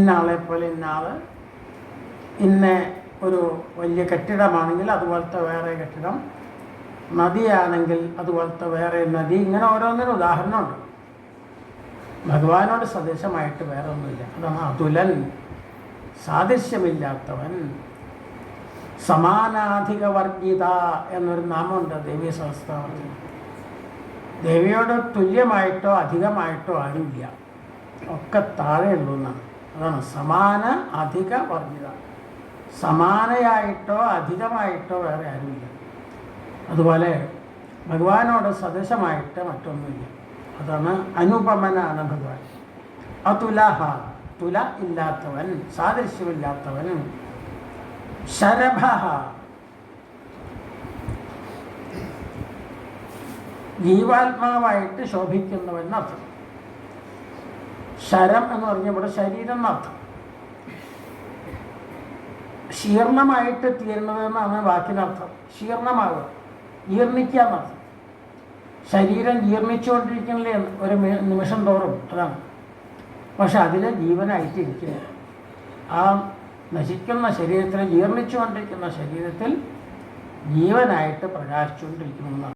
ഇന്ന പോലെ ഇന്ന ആൾ, ഇന്ന ഒരു വലിയ കെട്ടിടമാണെങ്കിൽ അതുപോലത്തെ വേറെ കെട്ടിടം, നദിയാണെങ്കിൽ അതുപോലത്തെ വേറെ നദി, ഇങ്ങനെ ഓരോന്നിനും ഉദാഹരണമുണ്ട്. ഭഗവാനോട് സദൃശമായിട്ട് വേറെ ഒന്നുമില്ല. അതാണ് അതുലൻ, സാദൃശ്യമില്ലാത്തവൻ. സമാനാധികവർഗിത എന്നൊരു നാമമുണ്ട് ദേവീ സഹസ്രനാമത്തിൽ. ദേവിയോട് തുല്യമായിട്ടോ അധികമായിട്ടോ ആരുമില്ല, ഒക്കെ താഴെയുള്ളൂ എന്നാണ്. അതാണ് സമാന അധിക വർഗിത. സമാനയായിട്ടോ അധികമായിട്ടോ വേറെ ആരുമില്ല. അതുപോലെ ഭഗവാനോട് സദൃശമായിട്ട് മറ്റൊന്നുമില്ല. അതാണ് അനുപമനാണ് ഭഗവാൻ. അതുലഹ, തുല ഇല്ലാത്തവൻ, സാദൃശ്യമില്ലാത്തവൻ. ശരഭ, ജീവാത്മാവായിട്ട് ശോഭിക്കുന്നവൻ എന്നർത്ഥം. ശരം എന്ന് പറഞ്ഞ ഇവിടെ ശരീരം എന്നർത്ഥം. ശീർണമായിട്ട് തീരുന്നതെന്നാണ് വാക്കിനർത്ഥം. ശീർണമാവുക, ജീർണിക്കുക എന്നർത്ഥം. ശരീരം ജീർണിച്ചുകൊണ്ടിരിക്കുന്നില്ലേ ഒരു നിമിഷം തോറും, അതാണ്. പക്ഷെ അതിൽ ജീവനായിട്ടിരിക്കുന്നു. ആ നശിക്കുന്ന ശരീരത്തിൽ, ജീർണിച്ചുകൊണ്ടിരിക്കുന്ന ശരീരത്തിൽ ജീവനായിട്ട് പ്രകാശിച്ചുകൊണ്ടിരിക്കുന്നു.